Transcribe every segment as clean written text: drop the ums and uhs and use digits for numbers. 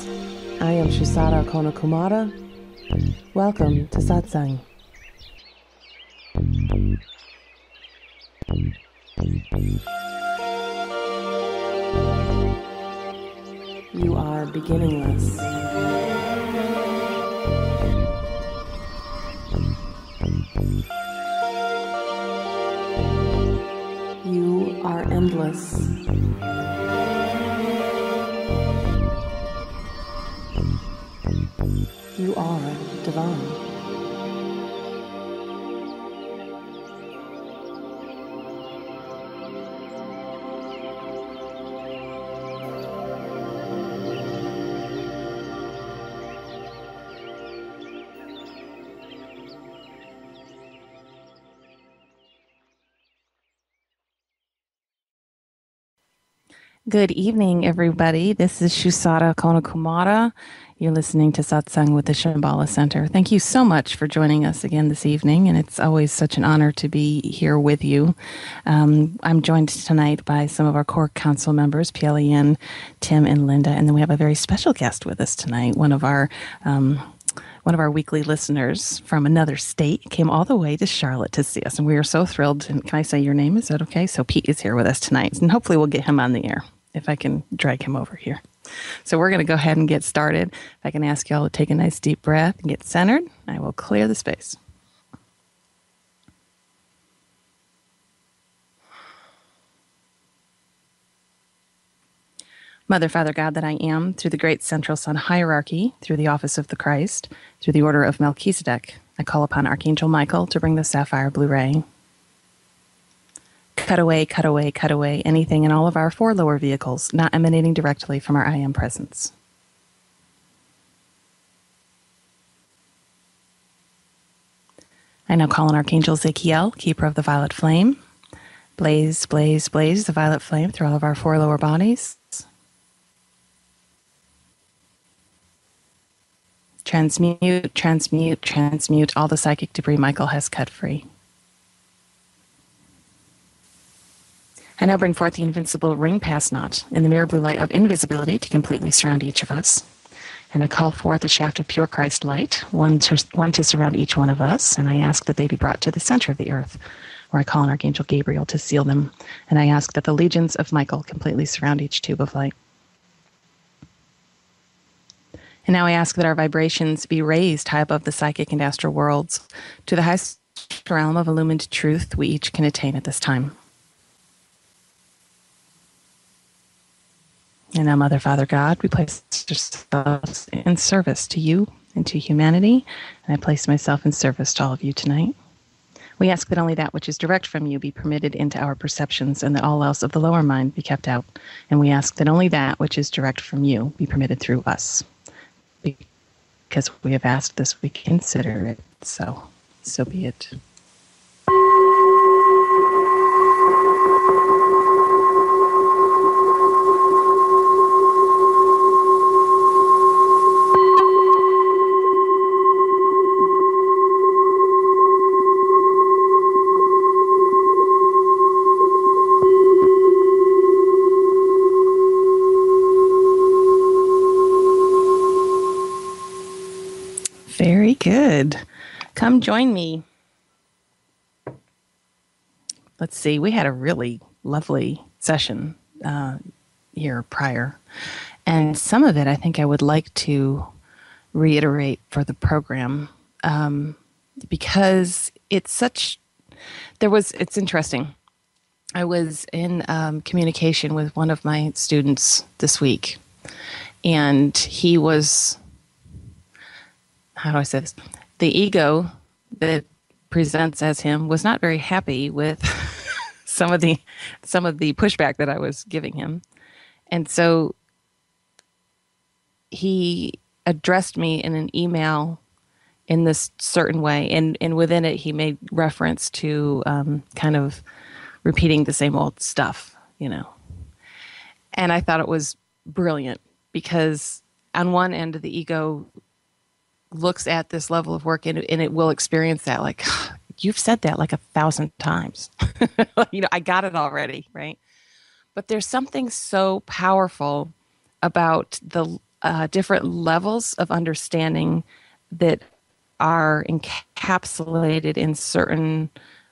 I am Shusara Kumara. Welcome to Satsang. You are beginningless. You are endless. You are divine. Good evening, everybody. This is Shusara Kumara. You're listening to Satsang with the Shambhala Center. Thank you so much for joining us again this evening, and it's always such an honor to be here with you. I'm joined tonight by some of our core council members, Pielian, Tim, and Linda, and then we have a very special guest with us tonight. One of our weekly listeners from another state came all the way to Charlotte to see us, and we are so thrilled. And can I say your name? Is that okay? So Pete is here with us tonight, and hopefully we'll get him on the air if I can drag him over here. So we're going to go ahead and get started. If I can ask you all to take a nice deep breath and get centered, I will clear the space. Mother, Father, God that I am, through the great central sun hierarchy, through the office of the Christ, through the order of Melchizedek, I call upon Archangel Michael to bring the sapphire blue ray. Cut away, cut away, cut away anything in all of our four lower vehicles not emanating directly from our I Am presence. I now call on Archangel Zachiel, keeper of the violet flame. Blaze, blaze, blaze the violet flame through all of our four lower bodies. Transmute, transmute, transmute all the psychic debris Michael has cut free. I now bring forth the invincible ring pass knot in the mirror blue light of invisibility to completely surround each of us. And I call forth a shaft of pure Christ light, one to surround each one of us, and I ask that they be brought to the center of the earth, where I call on Archangel Gabriel to seal them, and I ask that the legions of Michael completely surround each tube of light. And now I ask that our vibrations be raised high above the psychic and astral worlds to the highest realm of illumined truth we each can attain at this time. And now, Mother, Father, God, we place ourselves in service to you and to humanity, and I place myself in service to all of you tonight. We ask that only that which is direct from you be permitted into our perceptions, and that all else of the lower mind be kept out. And we ask that only that which is direct from you be permitted through us. Because we have asked this, we consider it so. So be it. Very good. Come join me. Let's see. We had a really lovely session here prior. And some of it I think I would like to reiterate for the program because it's interesting. I was in communication with one of my students this week, and he was... how do I say this? The ego that presents as him was not very happy with some of the pushback that I was giving him. And so he addressed me in an email in this certain way. And within it, he made reference to kind of repeating the same old stuff, you know. And I thought it was brilliant because on one end of the ego looks at this level of work and it will experience that like, you've said that like 1,000 times. You know, I got it already, right? But there's something so powerful about different levels of understanding that are encapsulated in certain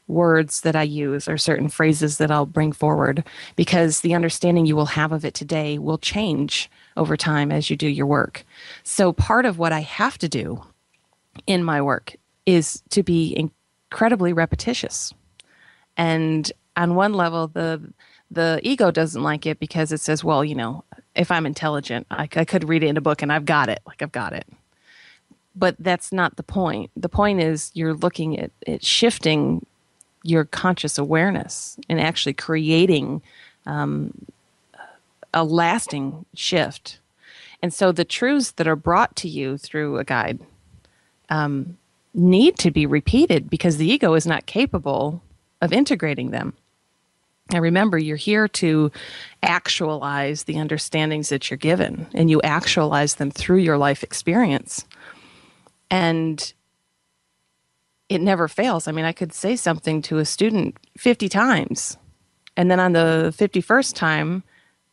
words that I use or certain phrases that I'll bring forward, because the understanding you will have of it today will change over time as you do your work. So part of what I have to do in my work is to be incredibly repetitious. And on one level, the ego doesn't like it because it says, well, if I'm intelligent, I could read it in a book and I've got it. I've got it. But that's not the point. The point is you're looking at shifting your conscious awareness and actually creating a lasting shift. And so the truths that are brought to you through a guide need to be repeated because the ego is not capable of integrating them. And remember, you're here to actualize the understandings that you're given, and you actualize them through your life experience. And it never fails. I mean, I could say something to a student 50 times, and then on the 51st time,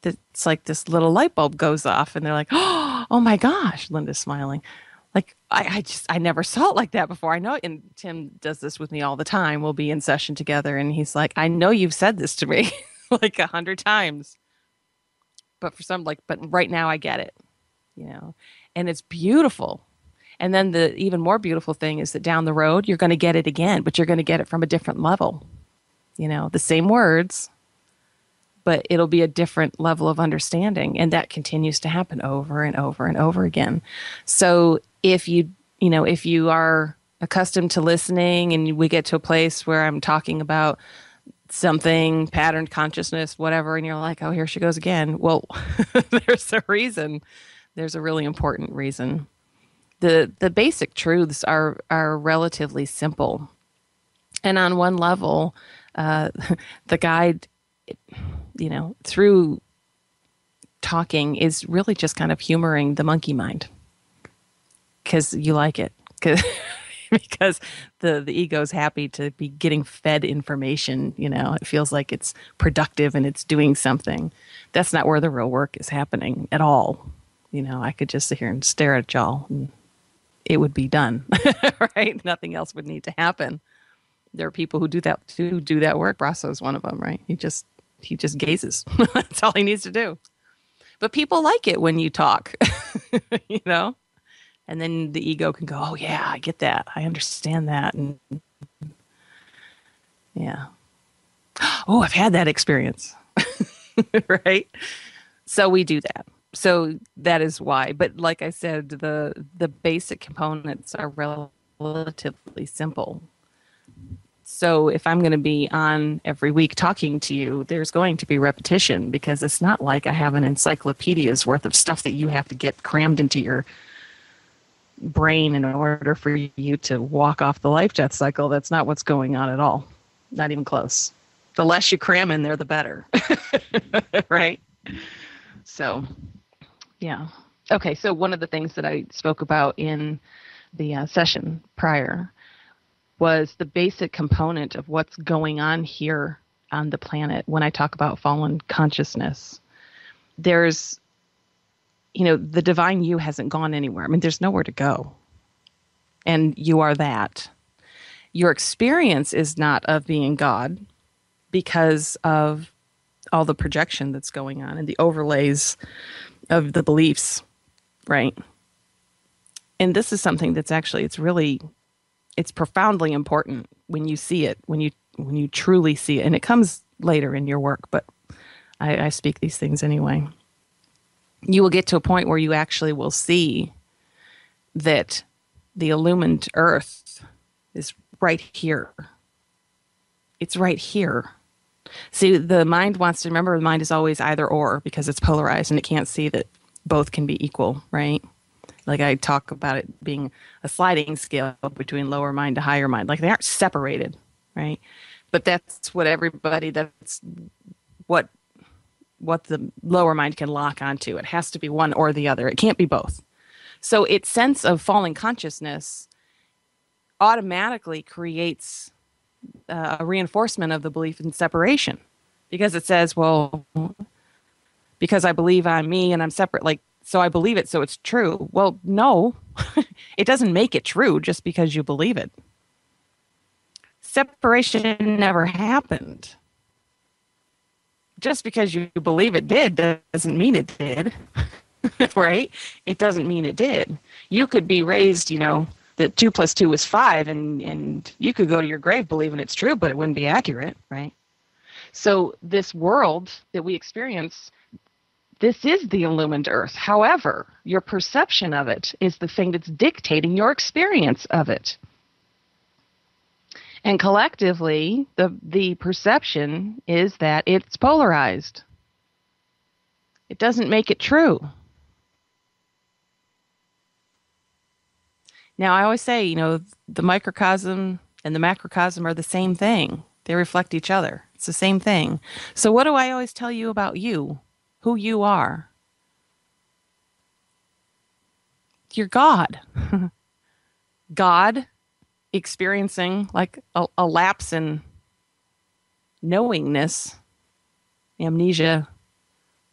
it's like this little light bulb goes off, and they're like, oh my gosh, Linda's smiling. Like, I never saw it like that before. I know, and Tim does this with me all the time. We'll be in session together, and he's like, I know you've said this to me like 100 times, but but right now I get it, and it's beautiful. And then the even more beautiful thing is that down the road, you're going to get it again, but you're going to get it from a different level. The same words, but it'll be a different level of understanding. And that continues to happen over and over and over again. So if you are accustomed to listening and we get to a place where I'm talking about something, patterned consciousness, whatever, and you're like, oh, here she goes again. Well, there's a reason. There's a really important reason. The basic truths are relatively simple. And on one level, the guide, through talking is really just kind of humoring the monkey mind because you like it. Because the ego's happy to be getting fed information, it feels like it's productive and it's doing something. That's not where the real work is happening at all. I could just sit here and stare at y'all and it would be done, right? Nothing else would need to happen. There are people who do that work. Brasso's one of them, right? He just gazes. That's all he needs to do. But people like it when you talk, and then the ego can go, oh yeah, I get that. I understand that. And yeah. Oh, I've had that experience. Right? So we do that. So that is why. But like I said, the basic components are relatively simple. So if I'm going to be on every week talking to you, there's going to be repetition because it's not like I have an encyclopedia's worth of stuff that you have to get crammed into your brain in order for you to walk off the life-death cycle. That's not what's going on at all. Not even close. The less you cram in there, the better. Right? So, yeah. Okay, so one of the things that I spoke about in the session prior was the basic component of what's going on here on the planet when I talk about fallen consciousness. There's, the divine you hasn't gone anywhere. I mean, there's nowhere to go. And you are that. Your experience is not of being God because of all the projection that's going on and the overlays of the beliefs, right? And this is something that's actually, it's profoundly important when you see it, when you truly see it. And it comes later in your work, but I speak these things anyway. You will get to a point where you actually will see that the illumined earth is right here. It's right here. See, the mind wants to remember the mind is always either or because it's polarized and it can't see that both can be equal, right? Like I talk about it being a sliding scale between lower mind to higher mind. Like they aren't separated, right? But that's what that's what the lower mind can lock onto. It has to be one or the other. It can't be both. So its sense of falling consciousness automatically creates a reinforcement of the belief in separation because it says, well, because I believe I'm me and I'm separate, like So I believe it, so it's true. Well, no, it doesn't make it true just because you believe it. Separation never happened. Just because you believe it did doesn't mean it did, right? It doesn't mean it did. You could be raised, that 2 + 2 is 5, and you could go to your grave believing it's true, but it wouldn't be accurate, right? So this world that we experience, this is the illumined earth. However, your perception of it is the thing that's dictating your experience of it. And collectively, the perception is that it's polarized. It doesn't make it true. Now, I always say, the microcosm and the macrocosm are the same thing. They reflect each other. It's the same thing. So what do I always tell you about you? Who you are? You're God. God experiencing like a lapse in knowingness, amnesia,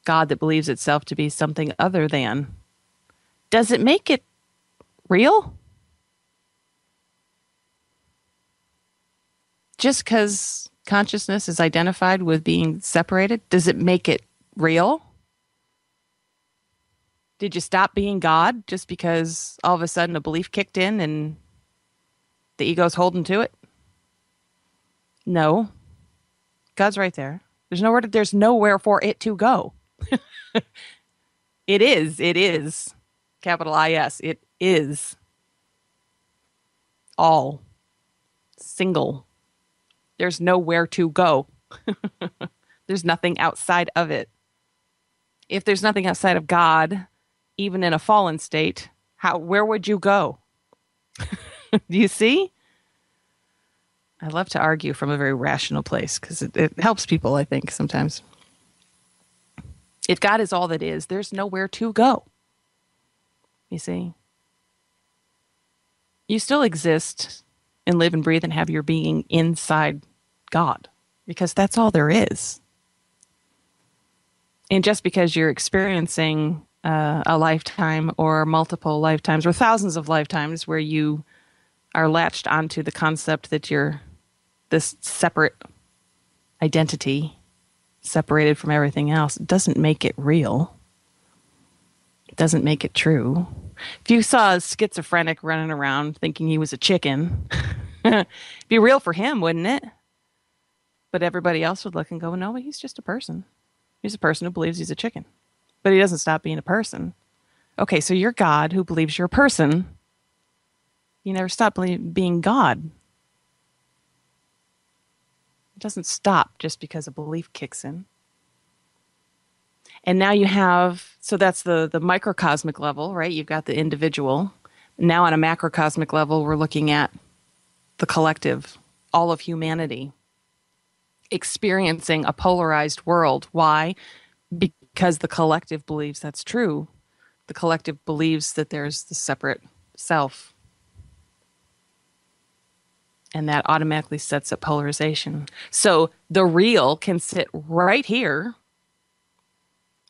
God that believes itself to be something other than. Does it make it real? Just because consciousness is identified with being separated, does it make it real? Did you stop being God just because all of a sudden a belief kicked in and the ego's holding to it? No. God's right there. There's nowhere for it to go. It is. Capital I-S. It is. All. Single. There's nowhere to go. There's nothing outside of it. If there's nothing outside of God, even in a fallen state, where would you go? Do you see? I love to argue from a very rational place because it helps people, I think, sometimes. If God is all that is, there's nowhere to go. You see? You still exist and live and breathe and have your being inside God because that's all there is. And just because you're experiencing a lifetime or multiple lifetimes or thousands of lifetimes where you are latched onto the concept that you're this separate identity, separated from everything else, it doesn't make it real. It doesn't make it true. If you saw a schizophrenic running around thinking he was a chicken, it'd be real for him, wouldn't it? But everybody else would look and go, no, he's just a person. He's a person who believes he's a chicken. But he doesn't stop being a person. Okay, so you're God who believes you're a person. You never stop being God. It doesn't stop just because a belief kicks in. And now you have, so that's the microcosmic level, right? You've got the individual. Now on a macrocosmic level, we're looking at the collective, all of humanity, experiencing a polarized world. Why? Because the collective believes that's true. The collective believes that there's the separate self. And that automatically sets up polarization. So the real can sit right here,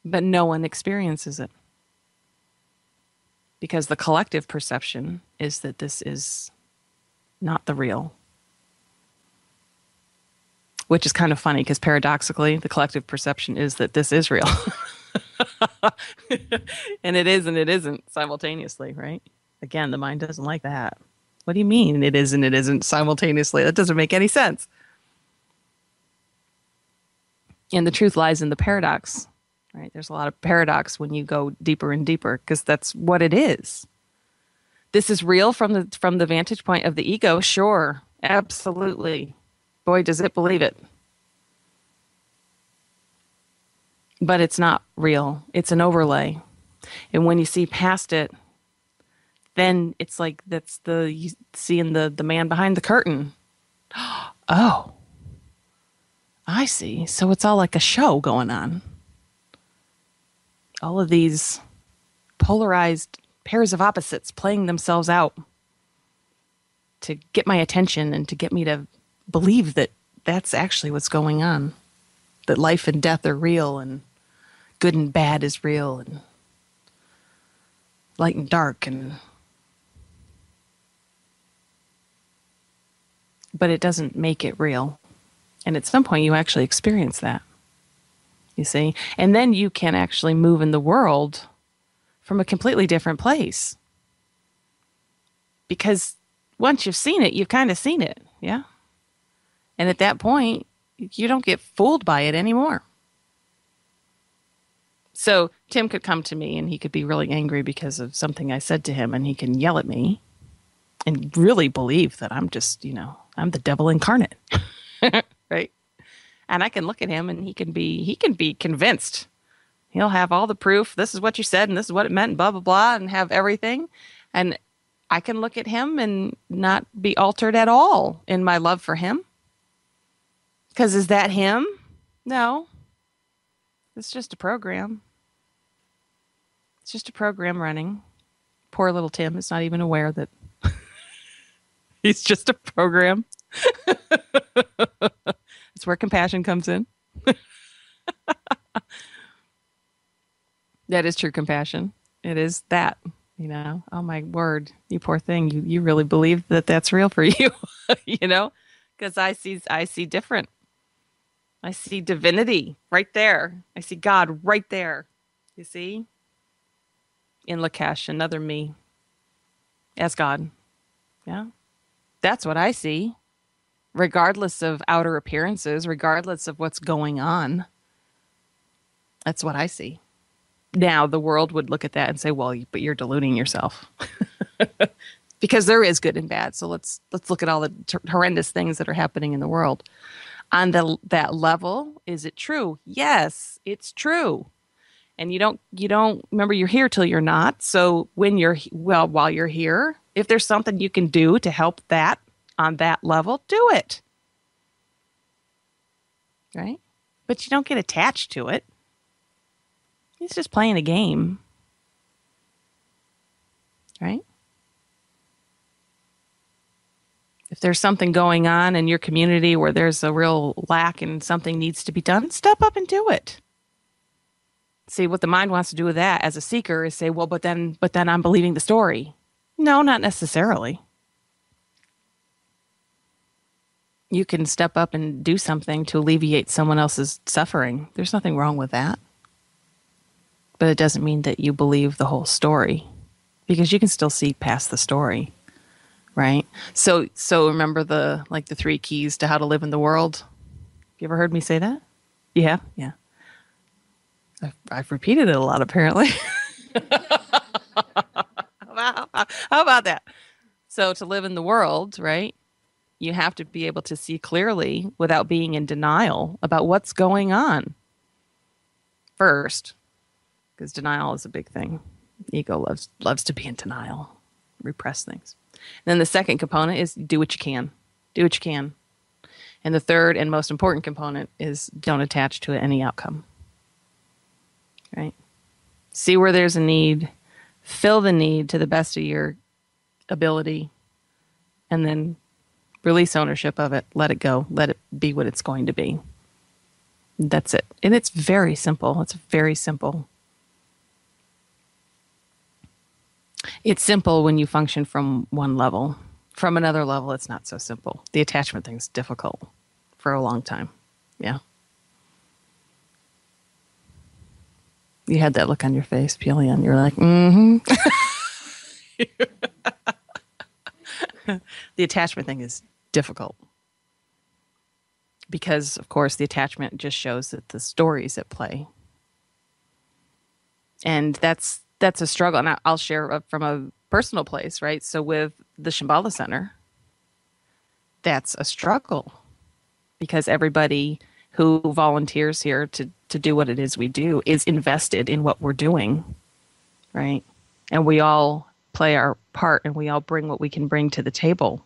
but no one experiences it. Because the collective perception is that this is not the real. Which is kind of funny because paradoxically, the collective perception is that this is real. And it is and it isn't simultaneously, right? Again, the mind doesn't like that. What do you mean it is and it isn't simultaneously? That doesn't make any sense. And the truth lies in the paradox, right? There's a lot of paradox when you go deeper and deeper because that's what it is. This is real from the vantage point of the ego, sure, absolutely. Boy, does it believe it. But it's not real. It's an overlay. And when you see past it, then it's like you seeing the man behind the curtain. Oh, I see. So it's all like a show going on. All of these polarized pairs of opposites playing themselves out to get my attention and to get me to believe that that's actually what's going on. That life and death are real and good and bad is real and light and dark, but it doesn't make it real. And at some point you actually experience that, you see? And then you can actually move in the world from a completely different place. Because once you've seen it, you've kind of seen it, yeah? And at that point, you don't get fooled by it anymore. So Tim could come to me and he could be really angry because of something I said to him, and he can yell at me and really believe that I'm just, I'm the devil incarnate, right? And I can look at him and he can be convinced. He'll have all the proof. This is what you said and this is what it meant, blah, blah, blah, and have everything. And I can look at him and not be altered at all in my love for him. Because is that him? No. It's just a program. It's just a program running. Poor little Tim is not even aware that he's just a program. That's where compassion comes in. That is true compassion. It is that, oh my word, you poor thing. You really believe that that's real for you, because I see different. I see divinity right there. I see God right there. You see? In Lakesh, another me as God. Yeah. That's what I see. Regardless of outer appearances, regardless of what's going on. That's what I see. Now, the world would look at that and say, well, but you're deluding yourself. Because there is good and bad. So let's look at all the horrendous things that are happening in the world. On that level, is it true? Yes, it's true. And you don't remember, you're here till you're not. So while you're here, if there's something you can do to help that on that level, do it. Right? But you don't get attached to it. It's just playing a game. Right? If there's something going on in your community where there's a real lack and something needs to be done, step up and do it. See, what the mind wants to do with that as a seeker is say, well, but then I'm believing the story. No, not necessarily. You can step up and do something to alleviate someone else's suffering. There's nothing wrong with that. But it doesn't mean that you believe the whole story, because you can still see past the story. Right? So remember the 3 keys to how to live in the world? You ever heard me say that? Yeah. I've repeated it a lot, apparently. How about that? So to live in the world, right? You have to be able to see clearly without being in denial about what's going on. First, because denial is a big thing. Ego loves to be in denial, repress things. Then the second component is do what you can. Do what you can. And the third and most important component is don't attach to any outcome. Right? See where there's a need, fill the need to the best of your ability, and then release ownership of it. Let it go. Let it be what it's going to be. That's it. And it's very simple. It's very simple. It's simple when you function from one level. From another level, it's not so simple. The attachment thing's difficult for a long time. Yeah. You had that look on your face, Pelion. You're like, mm-hmm. The attachment thing is difficult. Because, of course, the attachment just shows that the story's at play. And that's a struggle. And I'll share from a personal place, right? So with the Shambhala Center, that's a struggle. Because everybody who volunteers here to do what it is we do is invested in what we're doing, right? And we all play our part and we all bring what we can bring to the table.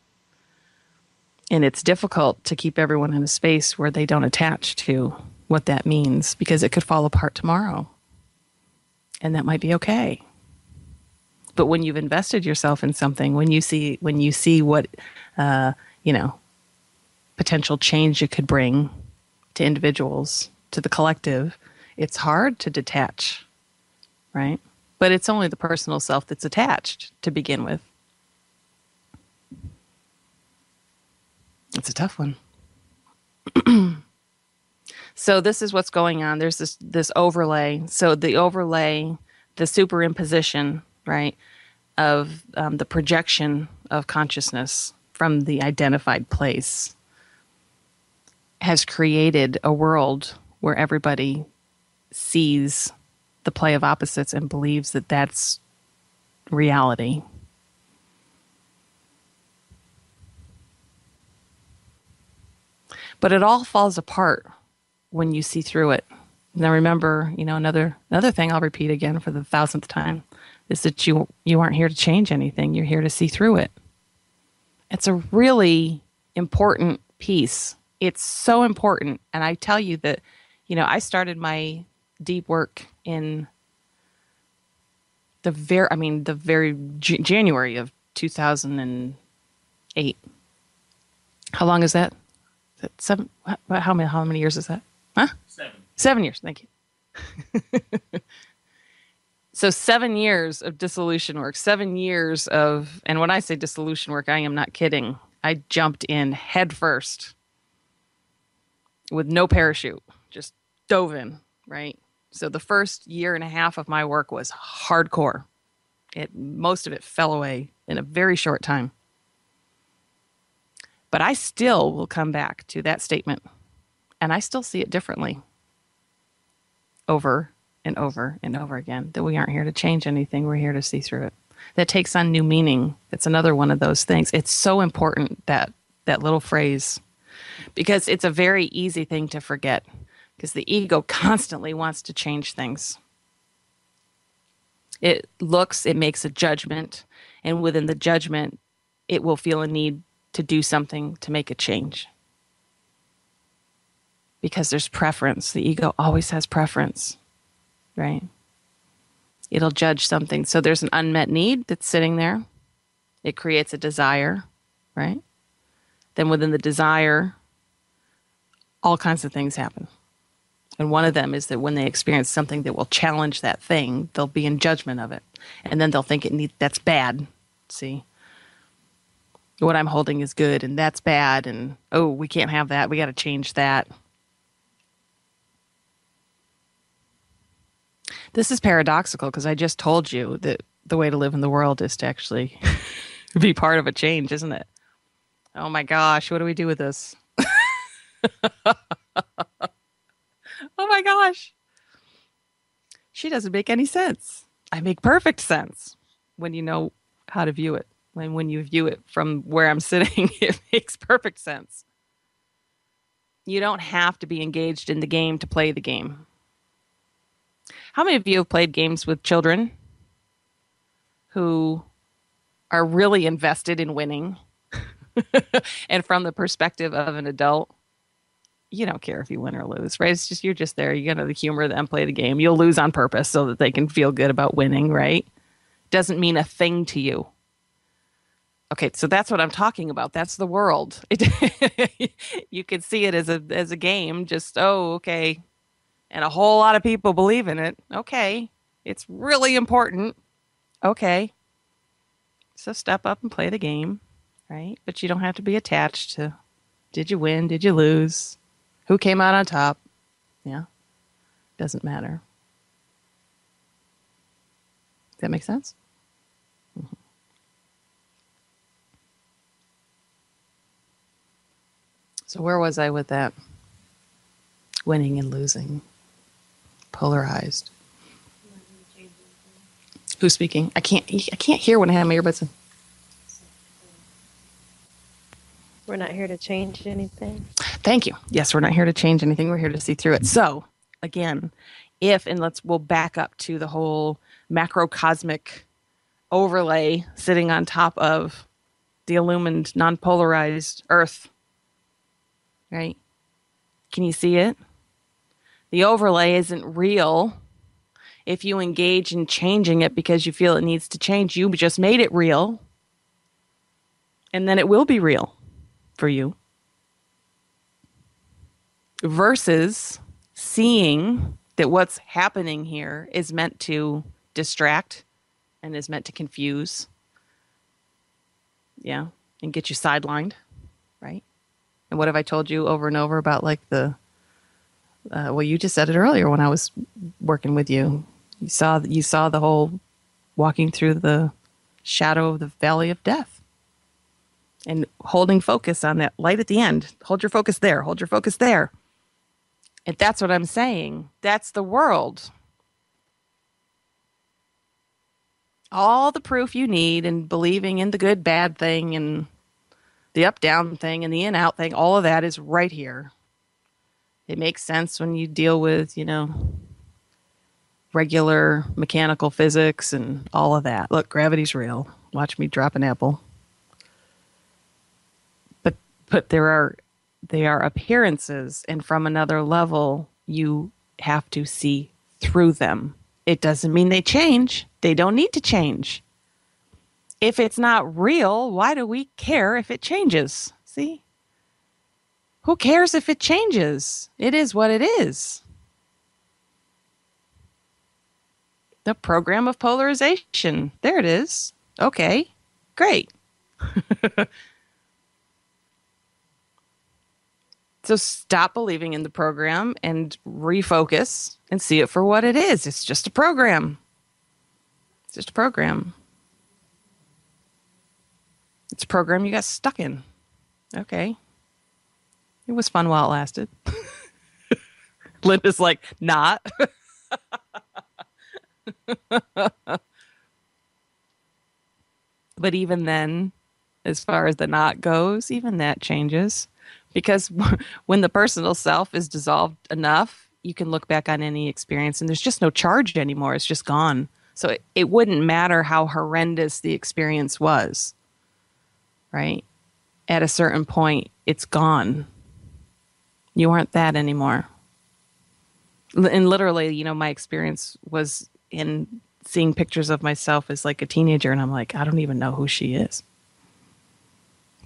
And it's difficult to keep everyone in a space where they don't attach to what that means, because it could fall apart tomorrow. And that might be okay. But when you've invested yourself in something, when you see what, potential change it could bring to individuals, to the collective, it's hard to detach, right? But it's only the personal self that's attached to begin with. It's a tough one. So this is what's going on. There's this overlay. So the overlay, the superimposition, right, of the projection of consciousness from the identified place has created a world where everybody sees the play of opposites and believes that that's reality. But it all falls apart when you see through it. Now remember, another thing I'll repeat again for the 1,000th time is that you aren't here to change anything. You're here to see through it. It's a really important piece. It's so important. And I tell you that, I started my deep work in the very January of 2008. How long is that? Is that 7? How many years is that? Huh? 7 years. Thank you. So 7 years of dissolution work, 7 years of, and when I say dissolution work, I am not kidding. I jumped in head first with no parachute, just dove in, right? So the first year and a half of my work was hardcore. Most of it fell away in a very short time. But I still will come back to that statement, and I still see it differently over and over and over again, that we aren't here to change anything. We're here to see through it. That takes on new meaning. It's another one of those things. It's so important, that little phrase, because it's a very easy thing to forget, because the ego constantly wants to change things. It makes a judgment, and within the judgment, it will feel a need to do something to make a change. Because there's preference. The ego always has preference, right? It'll judge something. So there's an unmet need that's sitting there. It creates a desire, right? Then within the desire, all kinds of things happen. And one of them is that when they experience something that will challenge that thing, they'll be in judgment of it. And then they'll think that's bad. See? What I'm holding is good, and that's bad, and oh, we can't have that. We got to change that. This is paradoxical, because I just told you that the way to live in the world is to actually be part of a change, isn't it? Oh my gosh, what do we do with this? Oh my gosh. She doesn't make any sense. I make perfect sense when you know how to view it. When you view it from where I'm sitting, it makes perfect sense. You don't have to be engaged in the game to play the game. How many of you have played games with children who are really invested in winning? And from the perspective of an adult, you don't care if you win or lose, right? It's just, you're just there. You're going to humor them, play the game. You'll lose on purpose so that they can feel good about winning, right? Doesn't mean a thing to you. Okay, so that's what I'm talking about. That's the world. You could see it as a game. Just, okay. And a whole lot of people believe in it. Okay. It's really important. Okay. So step up and play the game, right? But you don't have to be attached to, did you win? Did you lose? Who came out on top? Yeah. Doesn't matter. Does that make sense? Mm-hmm. So where was I with that? Winning and losing. Polarized. Who's speaking? I can't hear when I have my earbuds in. We're not here to change anything. Thank you. Yes, we're not here to change anything. We're here to see through it. So, again, we'll back up to the whole macrocosmic overlay sitting on top of the illumined, non-polarized Earth. Right? Can you see it? The overlay isn't real. If you engage in changing it because you feel it needs to change, you just made it real. And then it will be real for you. Versus seeing that what's happening here is meant to distract and is meant to confuse. Yeah. And get you sidelined. Right. And what have I told you over and over about like well, you just said it earlier when I was working with you. You saw the whole walking through the shadow of the valley of death and holding focus on that light at the end. Hold your focus there. Hold your focus there. And that's what I'm saying. That's the world. All the proof you need and believing in the good, bad thing and the up, down thing and the in, out thing, all of that is right here. It makes sense when you deal with, regular mechanical physics and all of that. Look, gravity's real. Watch me drop an apple. But they are appearances, and from another level, you have to see through them. It doesn't mean they change. They don't need to change. If it's not real, why do we care if it changes? See? Who cares if it changes? It is what it is. The program of polarization. There it is. Okay, great. So stop believing in the program and refocus and see it for what it is. It's just a program. It's just a program. It's a program you got stuck in. Okay. It was fun while it lasted. Linda's like, not. But even then, as far as the not goes, even that changes. Because when the personal self is dissolved enough, you can look back on any experience and there's just no charge anymore. It's just gone. So it wouldn't matter how horrendous the experience was, right? At a certain point, it's gone. You aren't that anymore. And literally, my experience was in seeing pictures of myself as like a teenager, and I'm like, I don't even know who she is.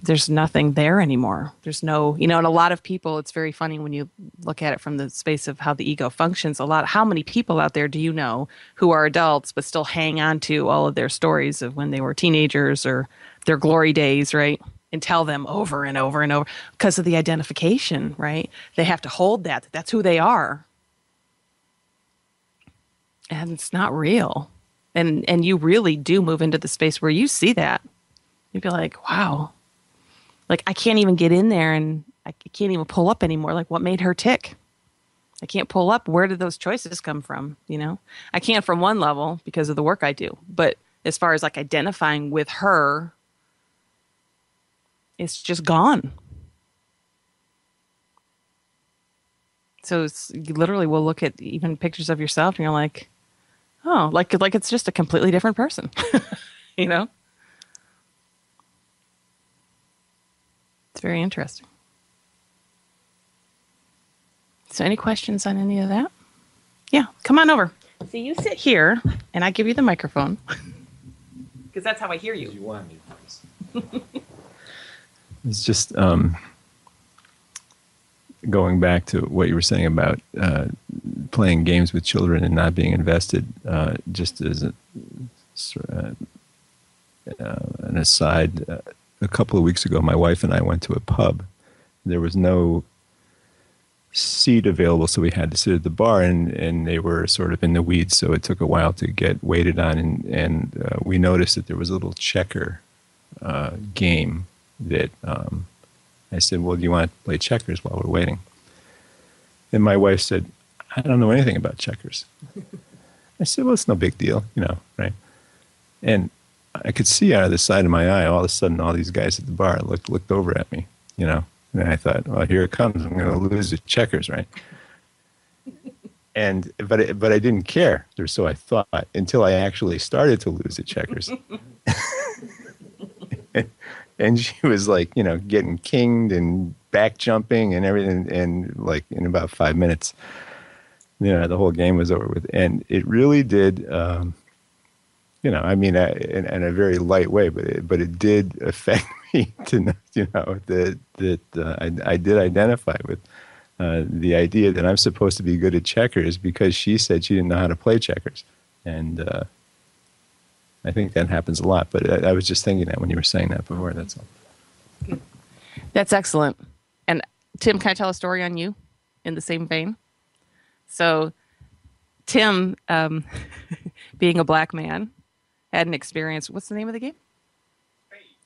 There's nothing there anymore. There's no, and a lot of people, it's very funny when you look at it from the space of how the ego functions. How many people out there do you know who are adults but still hang on to all of their stories of when they were teenagers or their glory days, right? And tell them over and over and over because of the identification, right? They have to hold that. That's who they are. And it's not real. And you really do move into the space where you see that. You'd be like, wow. Like, I can't even get in there and I can't even pull up anymore. Like, what made her tick? I can't pull up. Where did those choices come from? I can't from one level because of the work I do. But as far as like identifying with her, it's just gone. So you literally will look at even pictures of yourself and you're like, oh, like it's just a completely different person, It's very interesting. So any questions on any of that? Yeah, come on over. See, you sit here, and I give you the microphone. Because that's how I hear you. You want me, please. It's just going back to what you were saying about playing games with children and not being invested, just as an aside, a couple of weeks ago, my wife and I went to a pub. There was no seat available, so we had to sit at the bar, and they were sort of in the weeds, so it took a while to get waited on, and we noticed that there was a little checker game that I said, well, do you want to play checkers while we're waiting? And my wife said, I don't know anything about checkers. I said, well, it's no big deal, right? And I could see out of the side of my eye, all of a sudden, all these guys at the bar looked over at me, and I thought, well, here it comes. I'm going to lose the checkers, right? But I didn't care, or so I thought, until I actually started to lose the checkers. And she was like, getting kinged and back jumping and everything, and like in about 5 minutes, the whole game was over with. And it really did. In a very light way, but it did affect me to know, that I did identify with the idea that I'm supposed to be good at checkers because she said she didn't know how to play checkers, and I think that happens a lot. But I was just thinking that when you were saying that before. That's all. That's excellent. And Tim, can I tell a story on you in the same vein? So Tim, being a black man, had an experience. What's the name of the game?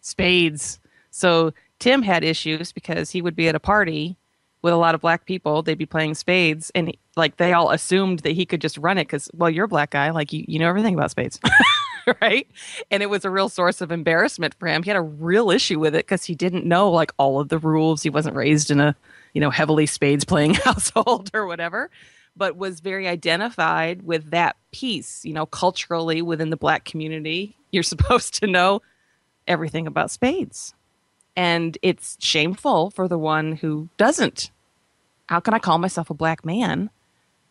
Spades. So Tim had issues because he would be at a party with a lot of black people. They'd be playing spades, and they all assumed that he could just run it because, well, you're a black guy, like you know everything about spades, right? And it was a real source of embarrassment for him. He had a real issue with it because he didn't know like all of the rules. He wasn't raised in a heavily spades playing household or whatever, but was very identified with that piece. Culturally within the black community, you're supposed to know everything about spades. And it's shameful for the one who doesn't. How can I call myself a black man?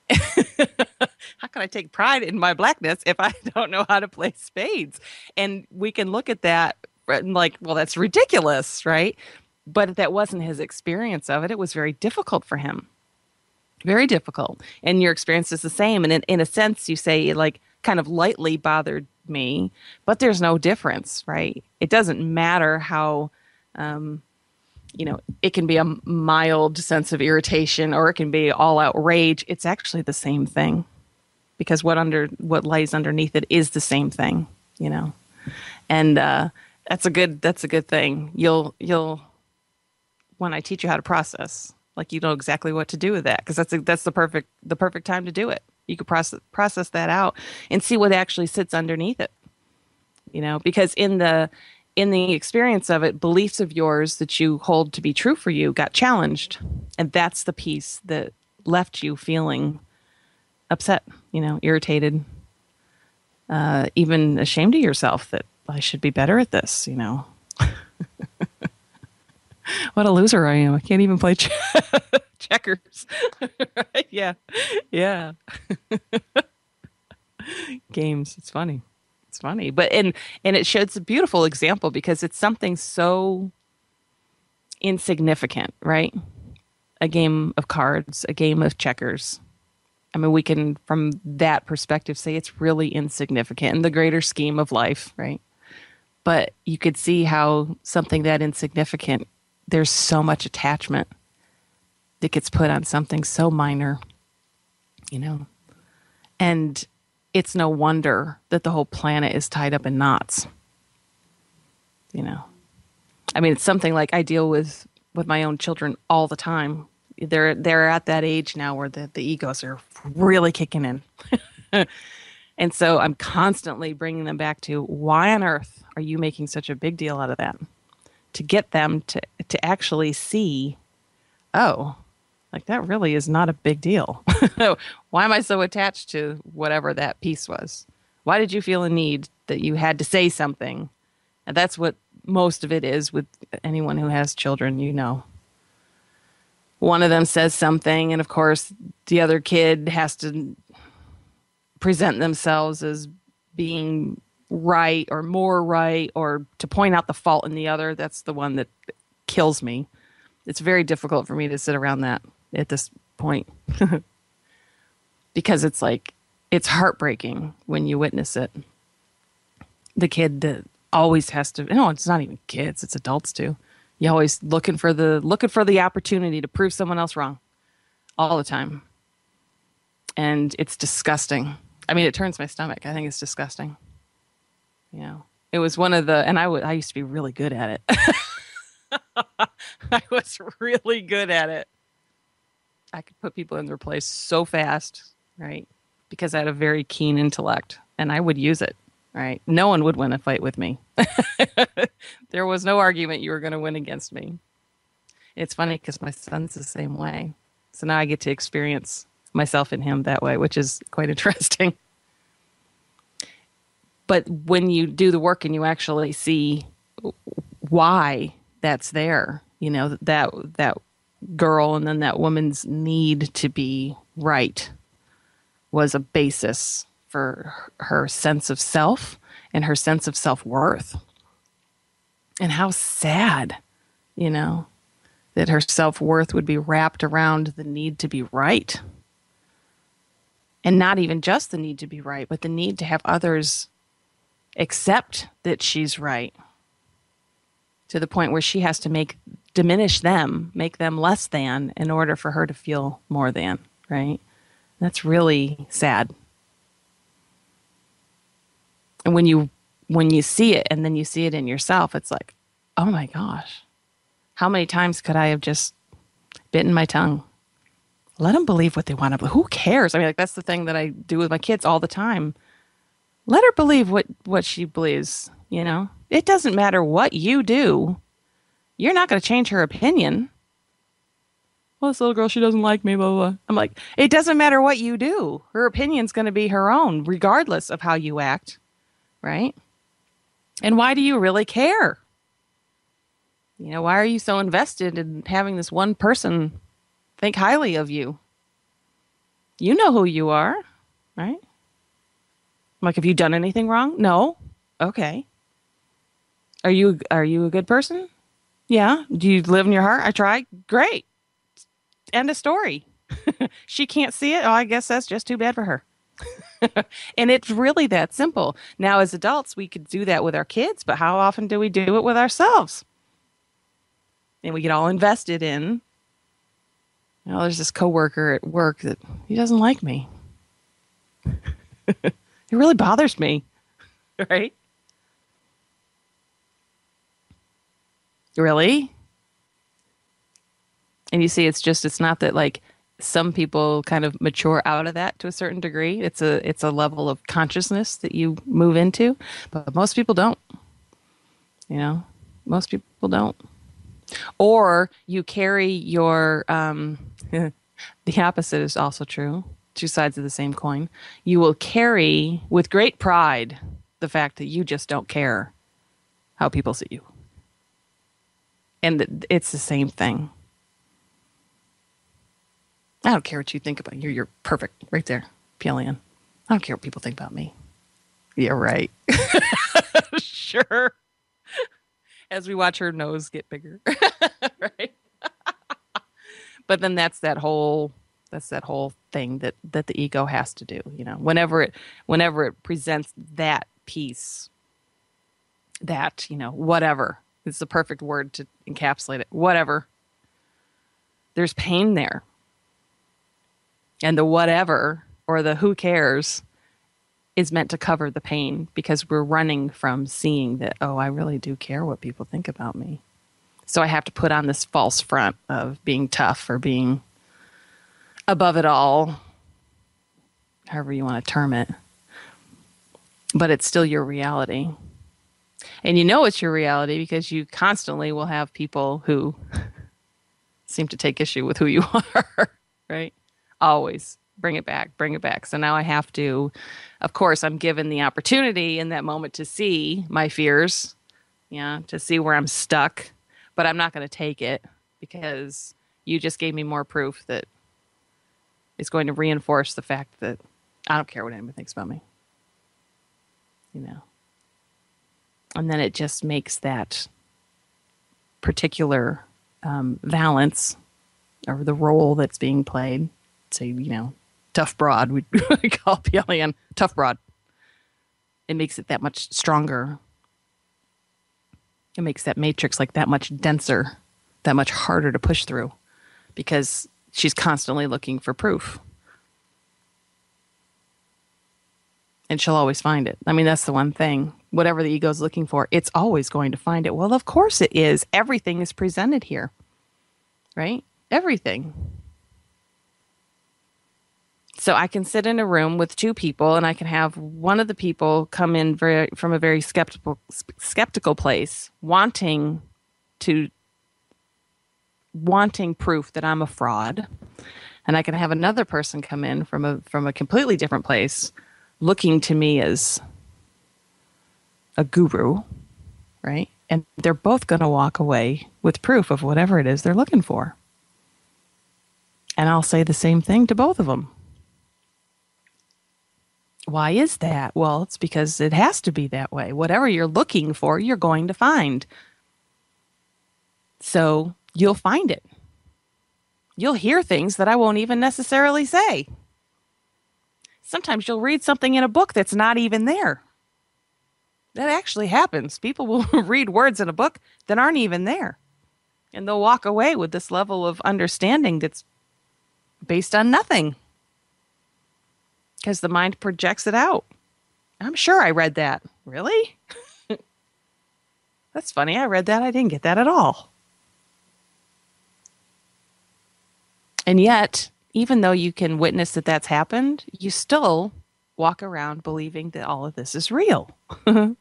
How can I take pride in my blackness if I don't know how to play spades? And we can look at that and like, well, that's ridiculous, right? But that wasn't his experience of it. It was very difficult for him. Very difficult. And your experience is the same. And in a sense, you say it like kind of lightly bothered me, but there's no difference, right? It doesn't matter how, it can be a mild sense of irritation or it can be all out rage. It's actually the same thing because what lies underneath it is the same thing, and that's a good thing. You'll when I teach you how to process, like you know exactly what to do with that because that's the perfect time to do it. You could process that out and see what actually sits underneath it, because in the experience of it, beliefs of yours that you hold to be true for you got challenged. And that's the piece that left you feeling upset, irritated, even ashamed of yourself that I should be better at this, What a loser I am. I can't even play checkers. Right? Yeah. Yeah. Games. It's funny. It's funny. But and it shows a beautiful example because it's something so insignificant, right? A game of cards, a game of checkers. I mean, we can, from that perspective, say it's really insignificant in the greater scheme of life, right? But you could see how something that insignificant, there's so much attachment that gets put on something so minor, and it's no wonder that the whole planet is tied up in knots. I mean, it's something like I deal with my own children all the time. They're at that age now where the egos are really kicking in. And so I'm constantly bringing them back to why on earth are you making such a big deal out of that? To get them to actually see, oh, like that really is not a big deal. Why am I so attached to whatever that piece was? Why did you feel a need that you had to say something? And that's what most of it is with anyone who has children, One of them says something, and of course, the other kid has to present themselves as being right or more right or to point out the fault in the other. That's the one that kills me. It's very difficult for me to sit around that at this point because it's heartbreaking when you witness it. The kid that always has to, no, it's not even kids, it's adults too. You always looking for the opportunity to prove someone else wrong all the time. And it's disgusting. I mean, it turns my stomach. I think it's disgusting. It was one of the, and I used to be really good at it. I was really good at it. I could put people in their place so fast, right? Because I had a very keen intellect and I would use it, right? No one would win a fight with me. There was no argument you were going to win against me. It's funny because my son's the same way. So now I get to experience myself in him that way, which is quite interesting. But when you do the work and you actually see why that's there, that girl and then that woman's need to be right was a basis for her sense of self and her sense of self-worth. And how sad, that her self-worth would be wrapped around the need to be right. And not even just the need to be right, but the need to have others accept that she's right, to the point where she has to diminish them, make them less than in order for her to feel more than, right? That's really sad. And when you see it and then you see it in yourself, it's like, oh my gosh, how many times could I have just bitten my tongue? Let them believe what they want to believe. Who cares? I mean, like, that's the thing that I do with my kids all the time. Let her believe what she believes, you know? It doesn't matter what you do. You're not going to change her opinion. Well, this little girl, she doesn't like me, blah, blah, blah. I'm like, it doesn't matter what you do. Her opinion's going to be her own, regardless of how you act, right? And why do you really care? You know, why are you so invested in having this one person think highly of you? You know who you are, right? I'm like, have you done anything wrong? No. Okay. Are you a good person? Yeah. Do you live in your heart? I try. Great. End of story. She can't see it. Oh, I guess that's just too bad for her. And it's really that simple. Now, as adults, we could do that with our kids, but how often do we do it with ourselves? And we get all invested in, you know, there's this coworker at work that he doesn't like me. It really bothers me, right? Really? And you see, it's not that, like, some people kind of mature out of that to a certain degree. It's a level of consciousness that you move into, but most people don't. You know, most people don't. Or you carry your, the opposite is also true. Two sides of the same coin. You will carry with great pride the fact that you just don't care how people see you. And it's the same thing. I don't care what you think about you. You're perfect right there, Pelian. I don't care what people think about me. Yeah, right. Sure. As we watch her nose get bigger. Right. But then that's that whole thing that the ego has to do, you know. Whenever it presents that piece, that, you know, whatever. It's the perfect word to encapsulate it. Whatever. There's pain there. And the whatever, or the who cares, is meant to cover the pain, because we're running from seeing that, oh, I really do care what people think about me. So I have to put on this false front of being tough or being above it all, however you want to term it. But it's still your reality. And you know it's your reality because you constantly will have people who seem to take issue with who you are, right? Always bring it back. So now I have to, of course, I'm given the opportunity in that moment to see my fears, yeah, to see where I'm stuck, but I'm not going to take it because you just gave me more proof that it's going to reinforce the fact that I don't care what anyone thinks about me, you know. And then it just makes that particular valence, or the role that's being played, say, you know, tough broad, we call Pelian tough broad. It makes it that much stronger. It makes that matrix like that much denser, that much harder to push through, because she's constantly looking for proof. And she'll always find it. I mean, that's the one thing. Whatever the ego's looking for, it's always going to find it. Well, of course it is. Everything is presented here, right? Everything. So I can sit in a room with two people, and I can have one of the people come in from a very skeptical place, wanting proof that I'm a fraud, and I can have another person come in from a completely different place, looking to me as a guru, right? And they're both going to walk away with proof of whatever it is they're looking for. And I'll say the same thing to both of them. Why is that? Well, it's because it has to be that way. Whatever you're looking for, you're going to find. So you'll find it. You'll hear things that I won't even necessarily say. Sometimes you'll read something in a book that's not even there. That actually happens. People will read words in a book that aren't even there. And they'll walk away with this level of understanding that's based on nothing. Because the mind projects it out. I'm sure I read that. Really? That's funny. I read that. I didn't get that at all. And yet, even though you can witness that that's happened, you still walk around believing that all of this is real. And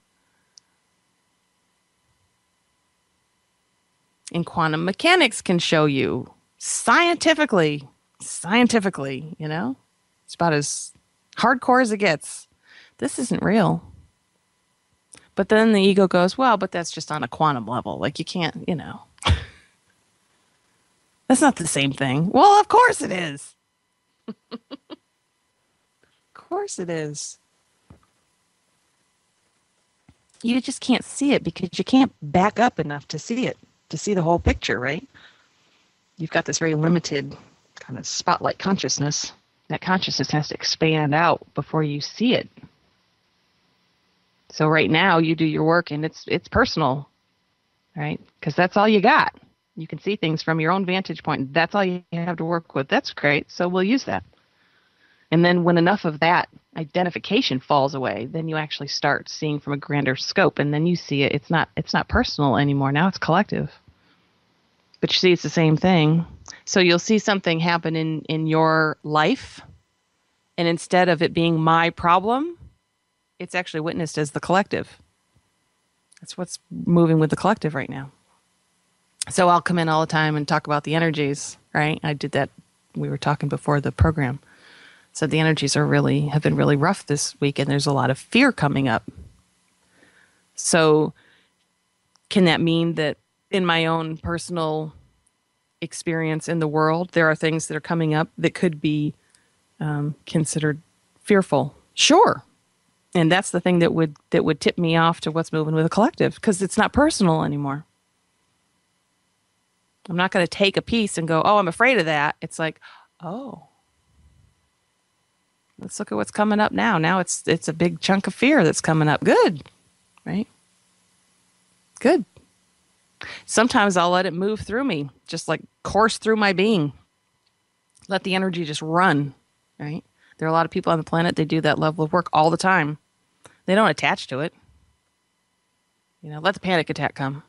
quantum mechanics can show you scientifically, you know, it's about as hardcore as it gets. This isn't real. But then the ego goes, well, but that's just on a quantum level. Like you can't, you know. That's not the same thing. Well, of course it is. Of course it is. You just can't see it because you can't back up enough to see it, to see the whole picture, right? You've got this very limited kind of spotlight consciousness. That consciousness has to expand out before you see it. So right now you do your work and it's personal, right? Because that's all you got. You can see things from your own vantage point. That's all you have to work with. That's great. So we'll use that. And then when enough of that identification falls away, then you actually start seeing from a grander scope. And then you see it. It's not personal anymore. Now it's collective. But you see, it's the same thing. So you'll see something happen in your life. And instead of it being my problem, it's actually witnessed as the collective. That's what's moving with the collective right now. So I'll come in all the time and talk about the energies, right? I did that. We were talking before the program. So the energies have been really rough this week, and there's a lot of fear coming up. So can that mean that in my own personal experience in the world, there are things that are coming up that could be considered fearful? Sure. And that's the thing that would tip me off to what's moving with the collective, because it's not personal anymore. I'm not going to take a piece and go, oh, I'm afraid of that. It's like, oh, let's look at what's coming up now. Now it's a big chunk of fear that's coming up. Good, right? Good. Sometimes I'll let it move through me, just like course through my being. Let the energy just run, right? There are a lot of people on the planet, they do that level of work all the time. They don't attach to it. You know, let the panic attack come.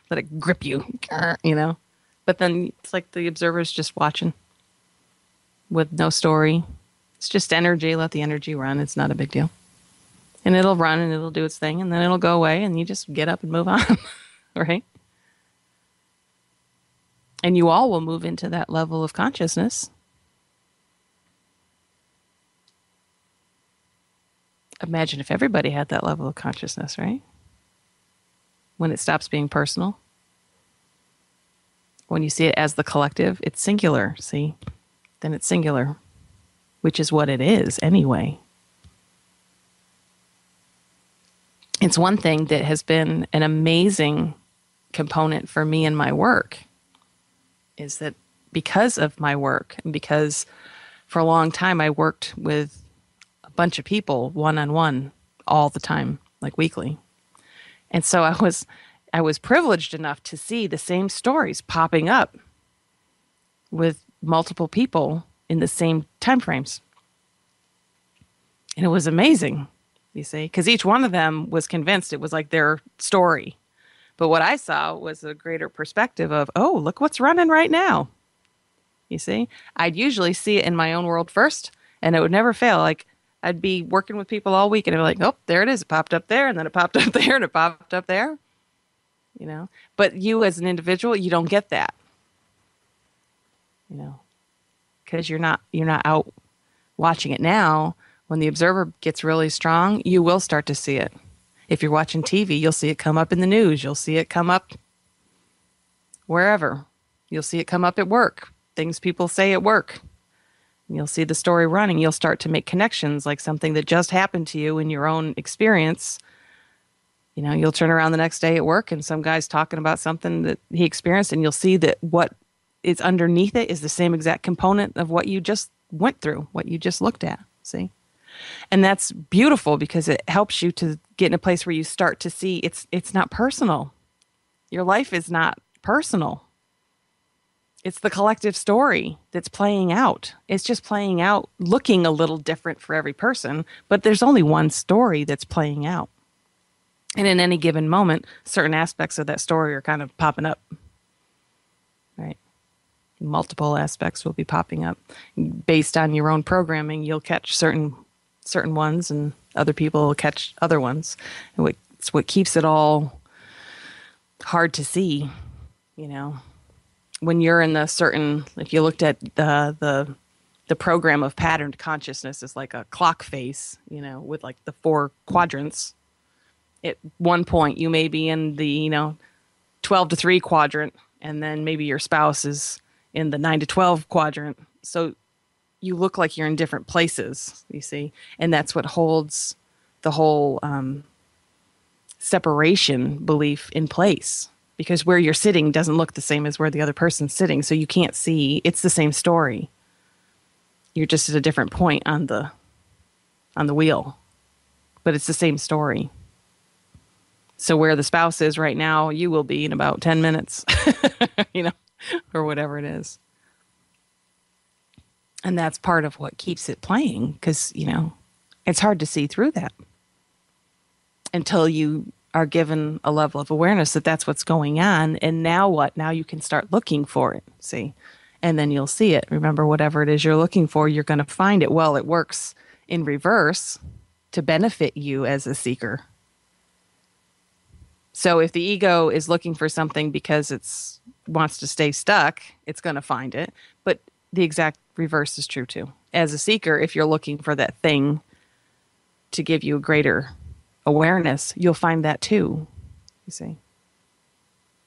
Let it grip you, you know. But then it's like the observer's just watching with no story. It's just energy. Let the energy run. It's not a big deal. And it'll run and it'll do its thing and then it'll go away and you just get up and move on, right? And you all will move into that level of consciousness. Imagine if everybody had that level of consciousness, right? When it stops being personal. When you see it as the collective, it's singular, see? Then it's singular, which is what it is anyway. It's one thing that has been an amazing component for me in my work, is that because of my work, and because for a long time I worked with a bunch of people one-on-one all the time, like weekly. And so I was privileged enough to see the same stories popping up with multiple people in the same time frames. And it was amazing, you see, because each one of them was convinced it was like their story. But what I saw was a greater perspective of, oh, look what's running right now. You see, I'd usually see it in my own world first, and it would never fail. Like, I'd be working with people all week, and I'd be like, oh, there it is. It popped up there, and then it popped up there, and it popped up there. You know, but you as an individual, you don't get that. You know, because you're not out watching it now. When the observer gets really strong, you will start to see it. If you're watching TV, you'll see it come up in the news. You'll see it come up wherever. You'll see it come up at work. Things people say at work. You'll see the story running. You'll start to make connections, like something that just happened to you in your own experience. You know, you'll turn around the next day at work and some guy's talking about something that he experienced, and you'll see that what is underneath it is the same exact component of what you just went through, what you just looked at. See? And that's beautiful because it helps you to get in a place where you start to see it's not personal. Your life is not personal. It's the collective story that's playing out. It's just playing out, looking a little different for every person, but there's only one story that's playing out. And in any given moment, certain aspects of that story are kind of popping up, right? Multiple aspects will be popping up. Based on your own programming, you'll catch certain ones, and other people will catch other ones. And it's what keeps it all hard to see, you know. When you're in the certain, if you looked at the program of patterned consciousness is like a clock face, you know, with like the 4 quadrants. At one point, you may be in the 12 to 3 quadrant, and then maybe your spouse is in the 9 to 12 quadrant. So you look like you're in different places, you see, and that's what holds the whole separation belief in place. Because where you're sitting doesn't look the same as where the other person's sitting. So you can't see. It's the same story. You're just at a different point on the wheel. But it's the same story. So where the spouse is right now, you will be in about 10 minutes. Or whatever it is. And that's part of what keeps it playing. Because, it's hard to see through that. Until you are given a level of awareness that that's what's going on. And now what? Now you can start looking for it, see? And then you'll see it. Remember, whatever it is you're looking for, you're going to find it. Well, it works in reverse to benefit you as a seeker. So if the ego is looking for something because it wants to stay stuck, it's going to find it. But the exact reverse is true too. As a seeker, if you're looking for that thing to give you a greater awareness, you'll find that too, you see.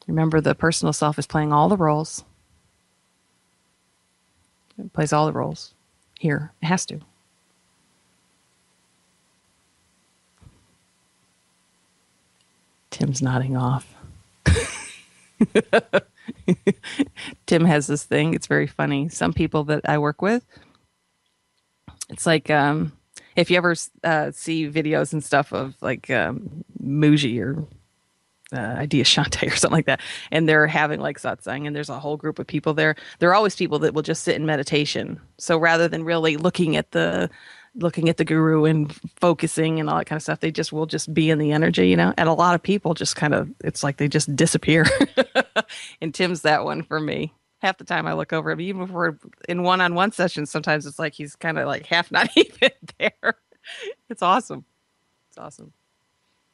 Remember, the personal self is playing all the roles. It plays all the roles here. It has to. Tim's nodding off. Tim has this thing. It's very funny. Some people that I work with, it's like, if you ever see videos and stuff of like Muji or Idea Shante or something like that, and they're having like satsang, and there's a whole group of people there. There are always people that will just sit in meditation. So rather than really looking at the guru and focusing and all that kind of stuff, they will just be in the energy, And a lot of people just kind of, it's like they just disappear. And Tim's that one for me. Half the time I look over him, even if we're in one-on-one sessions, sometimes it's like he's kind of like half not even there. It's awesome. It's awesome.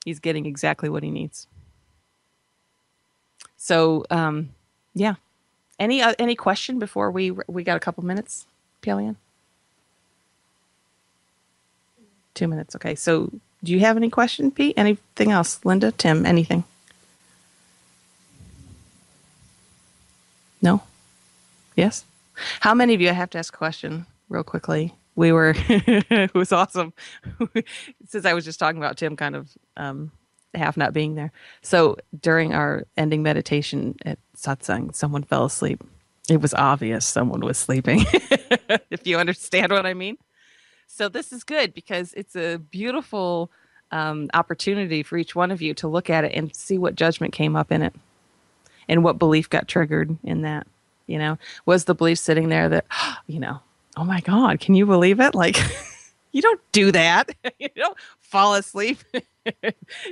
He's getting exactly what he needs. So, yeah. Any question before we got a couple minutes, Pelian? 2 minutes. Okay. So do you have any question, Pete? Anything else? Linda, Tim, anything? No? Yes? How many of you, I have to ask a question real quickly. It was awesome. Since I was just talking about Tim kind of half not being there. So during our ending meditation at Satsang, someone fell asleep. It was obvious someone was sleeping, if you understand what I mean. So this is good because it's a beautiful opportunity for each one of you to look at it and see what judgment came up in it and what belief got triggered in that. Was the belief sitting there that, oh my God, can you believe it? Like, you don't do that. You don't fall asleep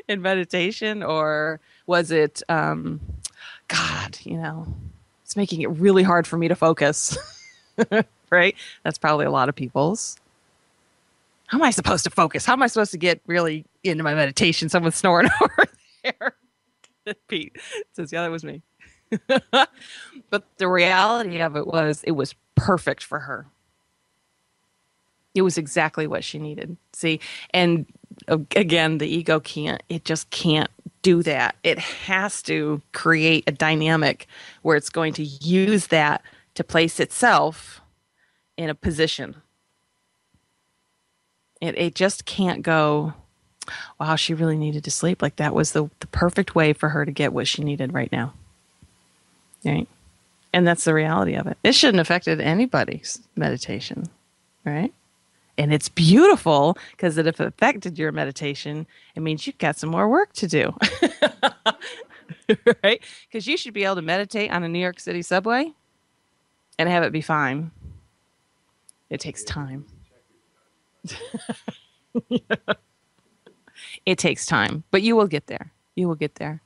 in meditation. Or was it, God, it's making it really hard for me to focus, right? That's probably a lot of people's. How am I supposed to focus? How am I supposed to get really into my meditation? Someone's snoring over there. Pete says, yeah, that was me. But the reality of it was perfect for her. It was exactly what she needed. See, and again, the ego just can't do that. It has to create a dynamic where it's going to use that to place itself in a position. It just can't go, wow, she really needed to sleep. Like that was the perfect way for her to get what she needed right now. Right? And that's the reality of it. It shouldn't have affected anybody's meditation, right? And it's beautiful because if it affected your meditation, it means you've got some more work to do. Right? Because you should be able to meditate on a New York City subway and have it be fine. It takes time. It takes time, but you will get there. You will get there.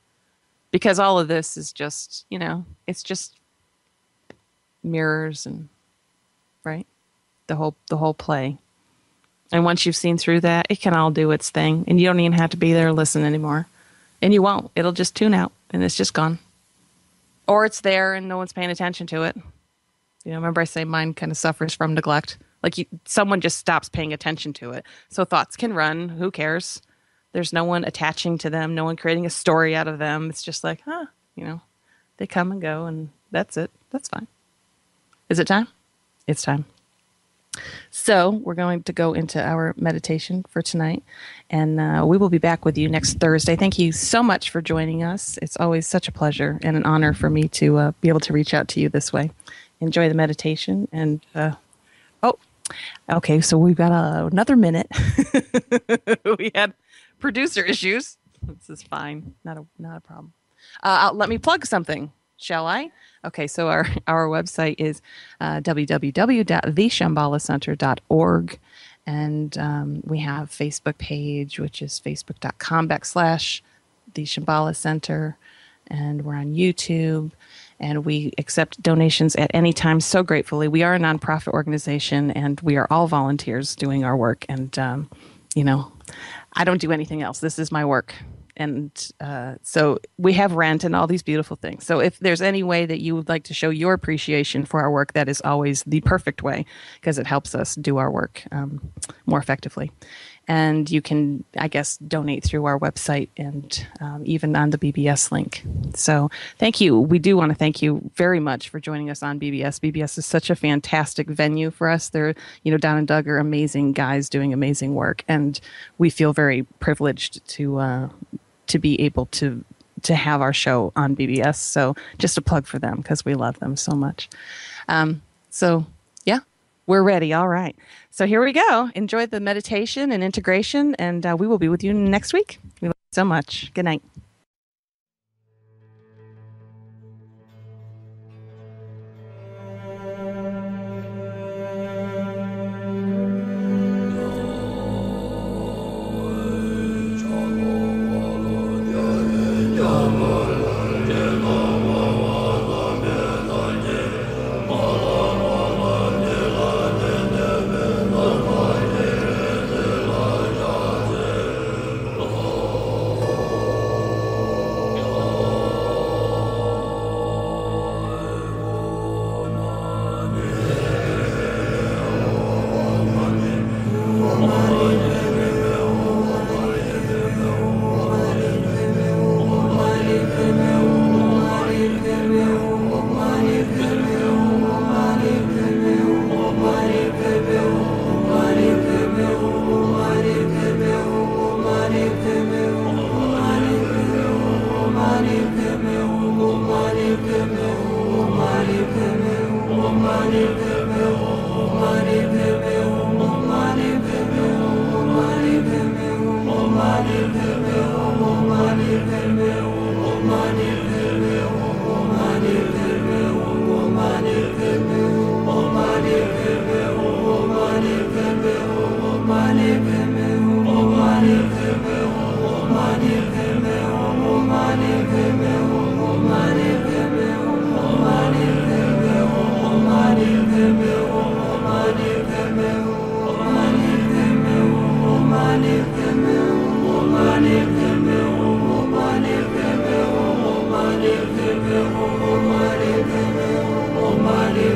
Because all of this is just, it's just mirrors and, right? The whole play. And once you've seen through that, it can all do its thing. And you don't even have to be there to listen anymore. And you won't. It'll just tune out and it's just gone. Or it's there and no one's paying attention to it. Remember I say mind kind of suffers from neglect. Like someone just stops paying attention to it. So thoughts can run. Who cares? There's no one attaching to them. No one creating a story out of them. It's just like, they come and go and that's it. That's fine. Is it time? It's time. So we're going to go into our meditation for tonight, and we will be back with you next Thursday. Thank you so much for joining us. It's always such a pleasure and an honor for me to be able to reach out to you this way. Enjoy the meditation. And, okay, so we've got another minute. We had producer issues. This is fine. Not a problem. Let me plug something. Shall I? Okay, so our website is www.theseTruths.org, and we have Facebook page, which is facebook.com/The Shambhala Center, and we're on YouTube, and we accept donations at any time so gratefully. We are a nonprofit organization, and we are all volunteers doing our work, and, I don't do anything else. This is my work. And so we have rent and all these beautiful things. So if there's any way that you would like to show your appreciation for our work, that is always the perfect way because it helps us do our work more effectively. And you can, I guess, donate through our website and even on the BBS link. So thank you. We do want to thank you very much for joining us on BBS. BBS is such a fantastic venue for us. They're, Don and Doug are amazing guys doing amazing work. And we feel very privileged to be able to have our show on BBS. So just a plug for them because we love them so much. So yeah, we're ready. All right. So here we go. Enjoy the meditation and integration, and we will be with you next week. We love you so much. Good night. Om Mani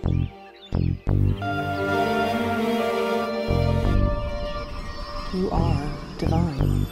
You are divine.